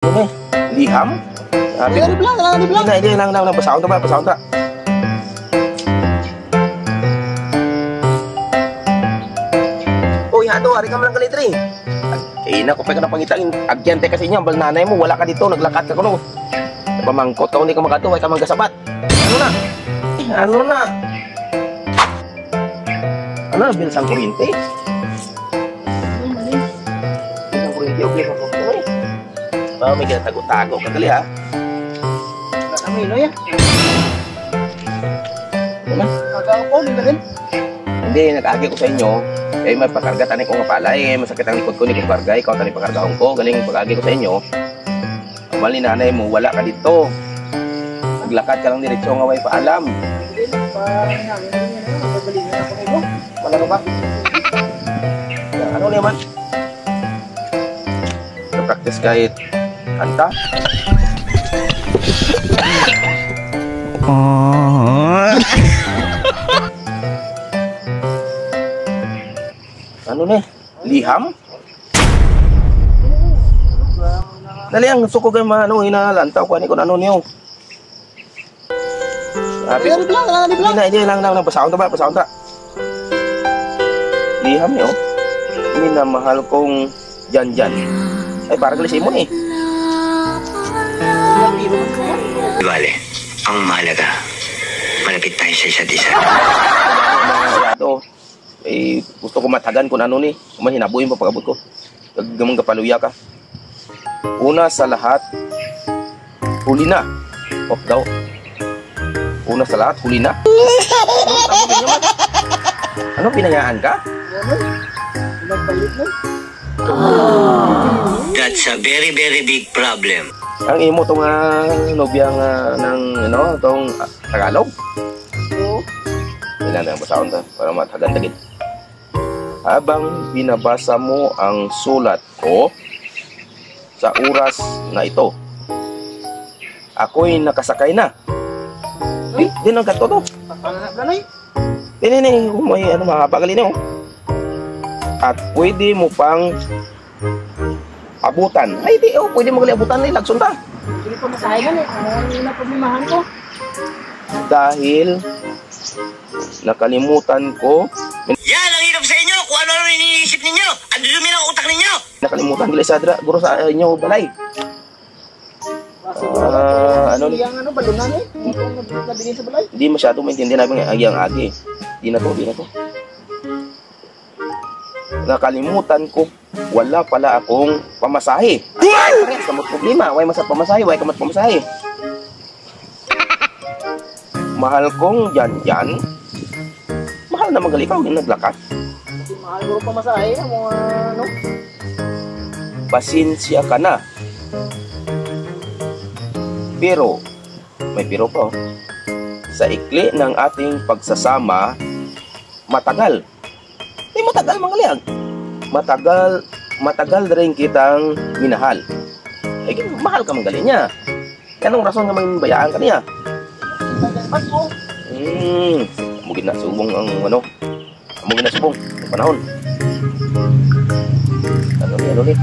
Ano liham? Hindi lang pasahon ta. Uy, hato, hari ka man lang kalitri. Na ko pa ka na pangitain. Agyante kasi niya, bal nanay mo, wala ka dito, naglakat ka kuno. Pamangkot ka, hindi ka makatuwa, ka manggasabat. Ano na? Ano na, bilis ang kuryente? Bilis ang kuryente, okay ka po. May kinatago-tago ka dali ha. Amino yan. Ano? Kagao ko, di ba din? Hindi, nag-agi ko sa inyo. Eh, may pakarga tani ko nga pala. Eh, masakit ang likod ko ni kong karga. Ikaw tani pakargahon ko. Galing pag-agi ko sa inyo. Ang mali nanay mo, wala ka dito. Naglakad ka lang diretsyo nga way paalam. Hindi, namin magalingan ako nito. Wala ka ba? Ano naman? Practice kahit kanta. Ano ni? Liham? Dali ang suko kay ano inalantaw ko ani ko ano niyo. Hindi lang pasahon ta. Liham niyo. Minamahal kong Jan. Ay parang galis mo eh. Vale, ang mahalaga, malapit tayo sa isa't isa. Eh, gusto ko matagan kung ano ni. Kung hinabuhin pa pagabot ko. Gamang kapaluya ka. Una sa lahat, huli na. Off daw. Una sa lahat, huli na. Ano, pinayaan ka? That's a very, very big problem. Ang imo tong nobya ng tong Tagalog. Ilan ang basahon ta para matagan tagit. Habang binabasa mo ang sulat ko sa oras na ito, ako'y nakasakay na. Di nang katodo. Ini may mapagalin mo. At pwede mo pang abutan. Ay di pwede mo gali abutan ni lagsun ta. Hindi pa masahin ano na pagmamahan ko. Dahil nakalimutan ko. Yan ang hirap sa inyo kung ano iniisip ninyo. Ang dumi ng utak ninyo. Nakalimutan nila sa guro sa inyo balay. Ano ni? Yang balunan eh. Nabigay sa balay. Hindi masyado maintindihan namin ang agi. Di na to. Nakalimutan ko wala pala akong pamasahe. Ay, kamot problema. Way masa pamasahe, way kamot pamasahe. Mahal kong Jan. Mahal na magali ka, may naglakat. Kasi mahal ko pa masahe, mga ano. Pasensya ka na. Pero, may pero pa. Sa ikli ng ating pagsasama, matagal. Di matagal mga liag. Matagal rin kitang minahal. Eh, mahal ka magali niya. Anong rason nga may bayaan ka niya? Mungkin na subong ang mungkin na subong ang panahon. Ano ni?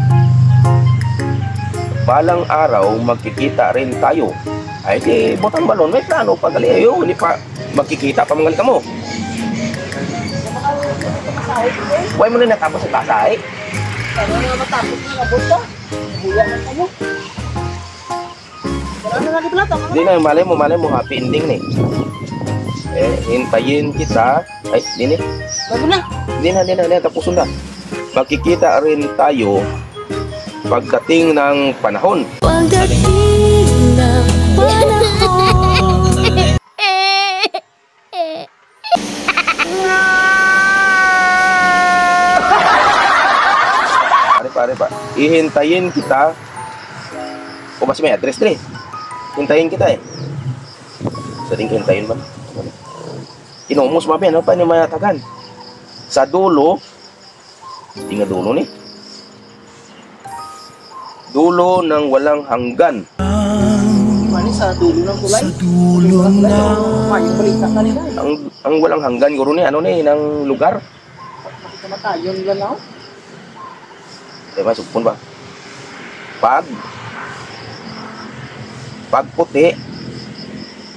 Balang araw magkikita rin tayo. Ay di botang balon may plano pa gali ayo hindi pa magkikita pa mga mo. Way mo na natapos sa tasay. Ano na matapos na buta? Buya na kayo. Ano na diplata? Hindi na malay mo happy ending ni. Hintayin kita. Ay, dini. Bago na. Hindi na, tapusin na. Magkikita rin tayo pagdating ng panahon. Pagdating ng panahon. Pare pa. Ihintayin kita. O mas may address din. Hintayin kita eh. Sa ting hintayin ba? Inumos mabi, ano pa ni mayatagan? Sa dulo, hindi nga dulo ni. Dulo ng walang hanggan. Mani sa dulo ng tulay? Sa dulo ng... Ang walang hanggan, guro ni, ano ni, ng lugar? Bakit ka matayon lang ako? Diba, sugpon ba? Pag pag puti,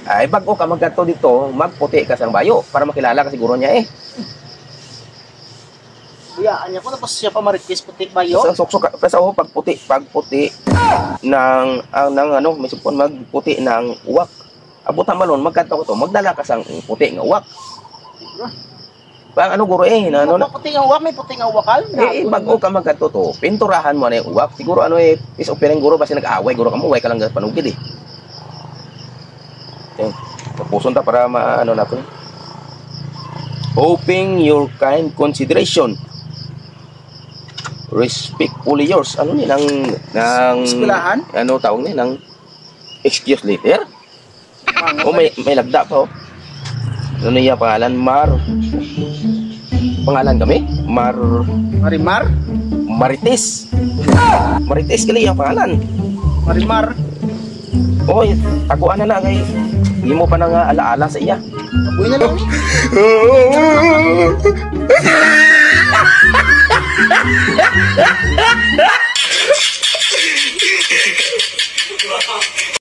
ay bago ka magkato dito, magputi ka sa bayo para makilala ka siguro niya eh. Buyaan niya ko tapos siya pa ma-request puti bayo. Sa suksok sa pagputi ng ano, may supon magputi ng uwak. Abutan malon magkato ko to, magdala ka sang puti nga uwak. Pag ano guro eh, na ano na. Puti nga uwak, may puti nga uwakal. Bago ka magkato to, pinturahan mo na yung uwak. Siguro ano eh, is opening guro basta nag-away guro ka mo, way ka lang panugid eh. Okay. Tapuson ta para maano na to. Hoping your kind consideration. Respectfully yours. Ano ni nang Eskwelahan? ano tawag ni nang excuse letter? O may lagda pa oh. Ano niya pangalan? Pangalan kami? Marimar? Marites. Marites kali ang pangalan. Marimar? Oy, taguan na kay hindi mo pa nang alaala sa iya. Abuy na lang.